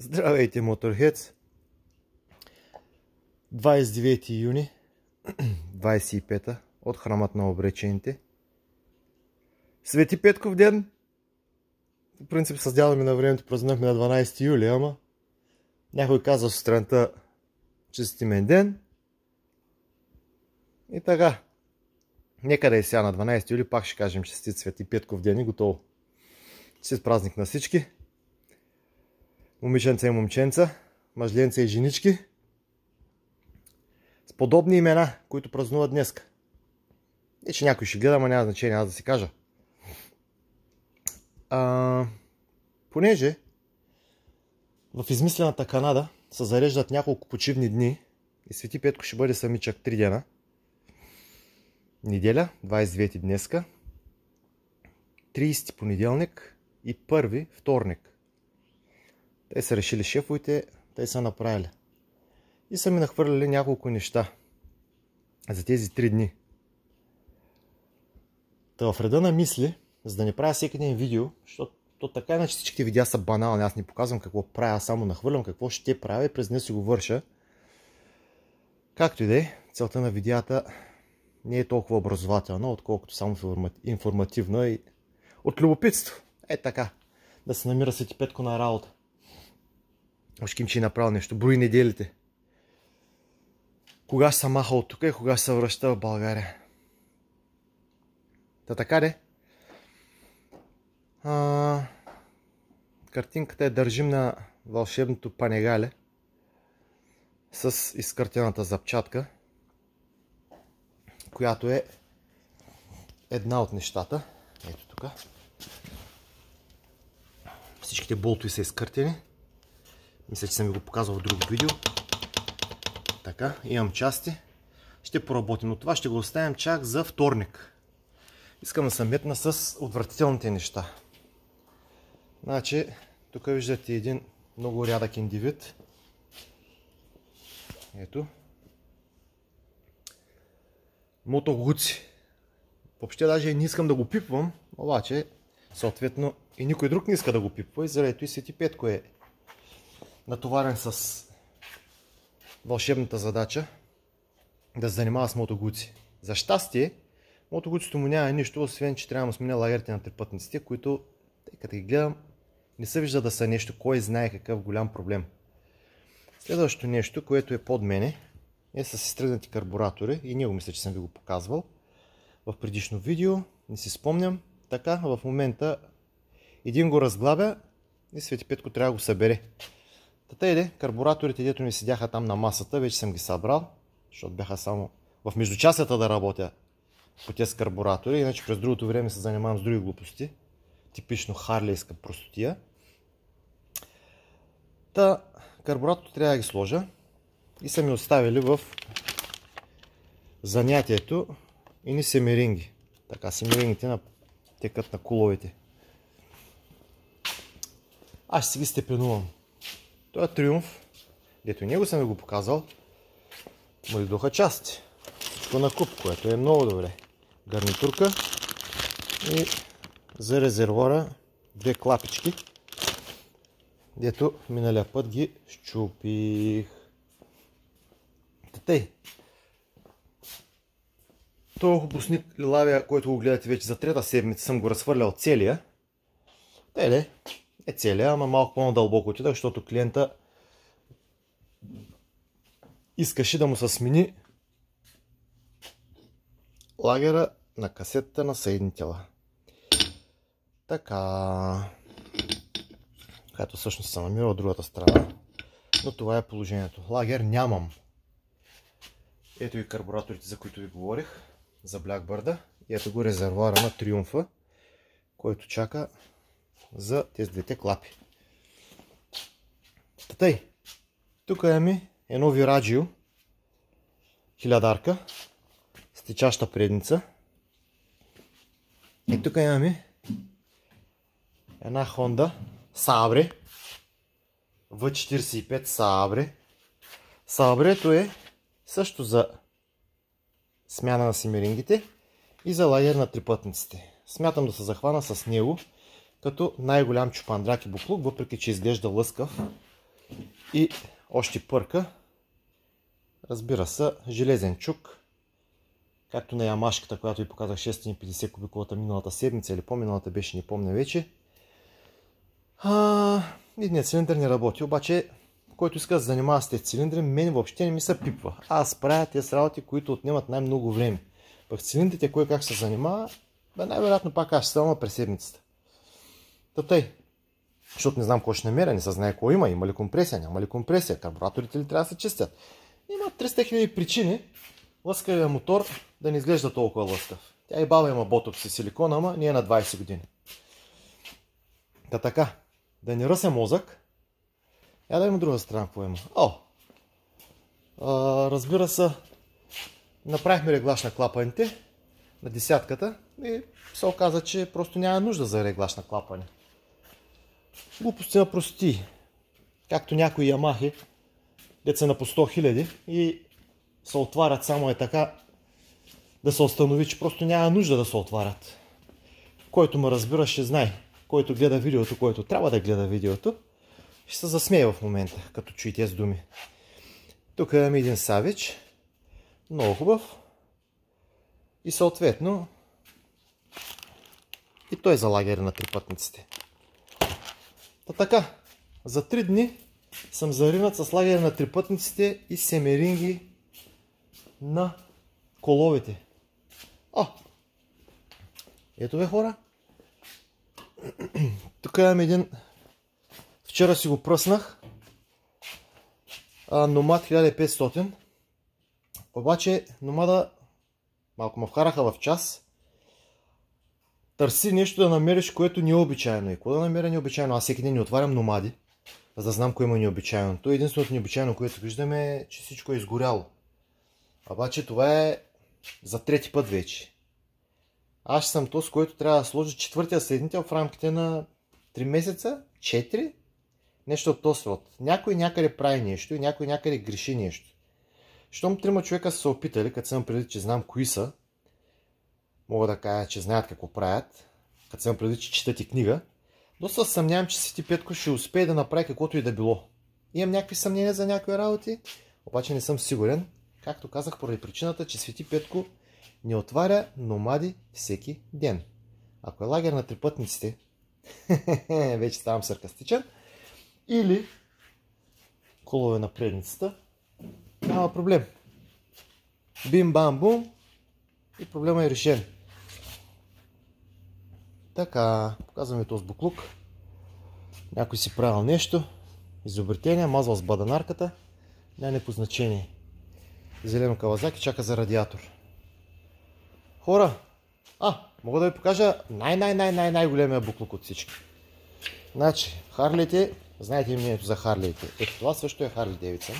Здравейте, Motorheads! 29 юни 25-та от храмът на обречените. Свети Петков ден! В принцип с дядо ми на времето празнувахме на 12 юли, ама някой каза сутринта честимен ден. И така. Нека да е сега на 12 юли, пак ще кажем честит Свети Петков ден и готово. Честит празник на всички. Момиченца и момченца, мъжленца и женички. С подобни имена, които празнуват днеска. И че някой ще гледа, ама няма значение, аз да си кажа. Понеже в измислената Канада се зареждат няколко почивни дни и Свети Петко ще бъде самичък 3 дена. Неделя, 29 днеска, 30 понеделник и 1 вторник. Те са решили шефовете, те са направили. И са ми нахвърляли няколко неща за тези 3 дни. Та в реда на мисли, за да не правя всеки един видео, защото така иначе всичките видеа са банални, аз не показвам какво правя, само нахвърлям какво ще правя и през днес си го върша. Както и да е, целта на видеята не е толкова образователна, отколкото само информативна и от любопитство. Е така, да се намира Свети Петко на работа. Още ким, че е направил нещо, брои неделите. Кога ще се маха от тук и кога ще се връща в България. Та така де. Картинката е държим на вълшебното панегале с изкъртената запчатка, която е една от нещата. Ето тук. Всичките болтови са изкъртени. Мисля, че съм ви го показвал в друго видео. Така, имам части. Ще поработим, но това ще го оставим чак за вторник. Искам да се метна с отвратителните неща. Значи, тук виждате един много рядък индивид. Ето. Мото Гуци. Въобще даже не искам да го пипвам, обаче съответно и никой друг не иска да го пипва и заради и Свети Петко е натоварен с вълшебната задача да се занимава с Мото Гуци. За щастие, Мото Гуцито му няма нищо, освен че трябва да му сменя лагерите на трипътниците, които, тъй като ги гледам, не се вижда да са нещо, кой знае какъв голям проблем. Следващото нещо, което е под мене, е с изтръгнати карбуратори и него мисля, че съм ви го показвал в предишно видео, не си спомням. Така, в момента един го разглабя и Свети Петко трябва да го събере. Тата иде, карбураторите, дето ми седяха там на масата, вече съм ги събрал, защото бяха само в междучасията да работя по тези карбуратори, иначе през другото време се занимавам с други глупости, типично харлейска простотия. Та, карбураторите трябва да ги сложа и са ми оставили в занятието и ни семеринги. Така, семерингите текат на куловете. Аз ще си ги степенувам. Това е Триумф, дето него съм ви го показал, му идоха части. Всичко на куп, което е много добре. Гарнитурка и за резервуара 2 клапички, дето миналия път ги щупих. Тъй. Този хубосник лилавия, който го гледате вече за 3-та седмица, съм го разхвърлял целия. Теле. Е целия, ама малко по-надълбоко отидах, защото клиента искаше да му се смени лагера на касетата на съединителя. Така. Като всъщност се намира от другата страна. Но това е положението. Лагер нямам. Ето и карбураторите, за които ви говорих. За Blackbird. И ето го резервуара на Триумфа, който чака за тези двете клапи. Тъй, тук имаме едно Viraggio 1000-арка с течаща предница. И тук имаме една Honda Sabre V45 Sabre. Sabre-то е също за смяна на семерингите и за лагер на трипътниците. Смятам да се захвана с него като най-голям чупандрак и буклук, въпреки че изглежда лъскав. И още пърка. Разбира се, железен чук. Както на ямашката, която ви показах 650 кубиковата миналата седмица или по-миналата беше, не помня вече. Едният цилиндър не работи, обаче който иска да занимава с тези цилиндри, мен въобще не ми се пипва. Аз правя тези работи, които отнемат най-много време. Пък цилиндрите, кой как се занимава, най-вероятно пак аз ще става през седмицата. Тъй, защото не знам кой ще намеря, не се знае кой има, има ли компресия, няма ли компресия, карбураторите ли трябва да се чистят. Има 300 000 причини лъскавия мотор да не изглежда толкова лъскав. Тя и баба има ботокс и силикон, ама ние на 20 години. Така, да не ръсе мозък. Да има друга страна, какво има. Разбира се, направихме реглаж на клапаните на десятката и се оказа, че просто няма нужда за реглаж на клапане. Глупости на прости. Както някои ямахи, деца на по 100 000 и се отварят само така да се установи, че просто няма нужда да се отварят. Който ме разбира, ще знае. Който гледа видеото, който трябва да гледа видеото, ще се засмее в момента, като чуи тези думи. Тук имаме един Savage. Много хубав. И съответно и той за лагер на трипътниците. Така, за 3 дни съм заринат с лагер на трипътниците и семеринги на коловете. Ето бе, хора. Тук имам един. Вчера си го пръснах. Номад 1500. Обаче номада малко ме вкараха в час. Търси нещо да намериш, което не е обичайно. И какво да намеря необичайно? Аз всеки ден не отварям номади, за да знам кое има необичайно. То единственото необичайно, което виждаме, е, че всичко е изгоряло. Обаче това е за трети път вече. Аз съм този, който трябва да сложи четвъртия съединител в рамките на 3 месеца, 4, нещо от този род. Някой някъде прави нещо и някой някъде греши нещо. Щом 3 човека са се опитали, като съм преди, че знам кои са, мога да кажа, че знаят какво правят, като съм преди, че четат и книга, доста съмнявам, че Свети Петко ще успее да направи каквото и да било. Имам някакви съмнения за някои работи, обаче не съм сигурен, както казах, поради причината, че Свети Петко не отваря номади всеки ден. Ако е лагер на трипътниците, вече ставам саркастичен, или колове на предницата, няма проблем. Бим-бам-бум и проблема е решен. Така, показваме този буклук. Някой си правил нещо, изобретение, мазал с баданарката, няма по значение. Зелено Кавазаки чака за радиатор. Хора, мога да ви покажа най-големия буклук от всички. Значи, Харлейте, знаете ли мнението за Харлейте? Ето това също е Харли Дейвидсън.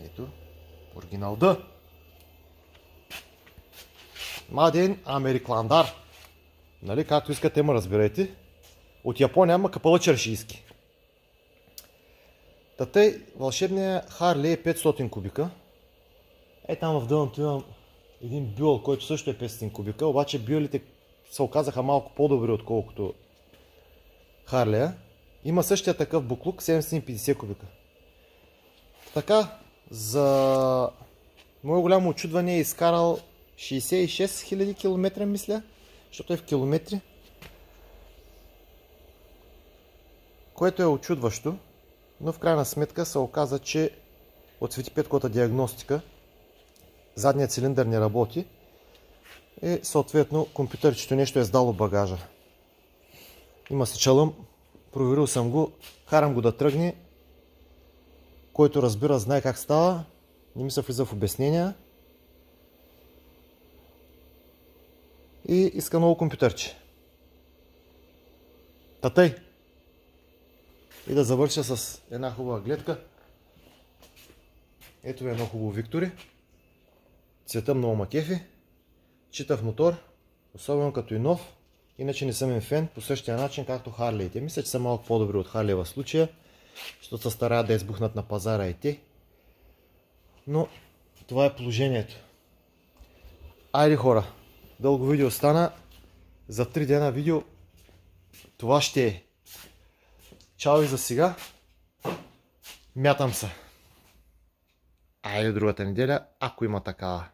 Ето, оригинал Д. Маден Америкландар. Нали, както искате, ма разбирайте. От Япония, ама капала чершийски. Тъй, вълшебния Харли е 500 кубика. Там в дъното имам един бюл, който също е 500 кубика, обаче бюлите се оказаха малко по-добри, отколкото Харлея. Има същия такъв буклук, 750 кубика. Така, за мое голямо очудване е изкарал 66 000 км, мисля, защото е в километри. Което е очудващо, но в крайна сметка се оказа, че от Свети Петковата диагностика задният цилиндър не работи и съответно компютърчето нещо е сдало багажа. Има си чалъм, проверил съм го, карам го да тръгне. Който разбира, знае как става, не ми се влиза в обяснения. И иска ново компютърче. Тъй. И да завърша с една хубава гледка. Ето е едно хубаво Виктори. Цвета много макефи. Читав мотор, особено като и нов. Иначе не съм им фен по същия начин, както Харлейте. Мисля, че са малко по-добри от Харлей в случая, защото се стараят да избухнат на пазара и те. Но това е положението. Айде, хора, дълго видео стана. За 3 дена видео това ще е. Чао и за сега. Мятам се. Айде другата неделя, ако има такава.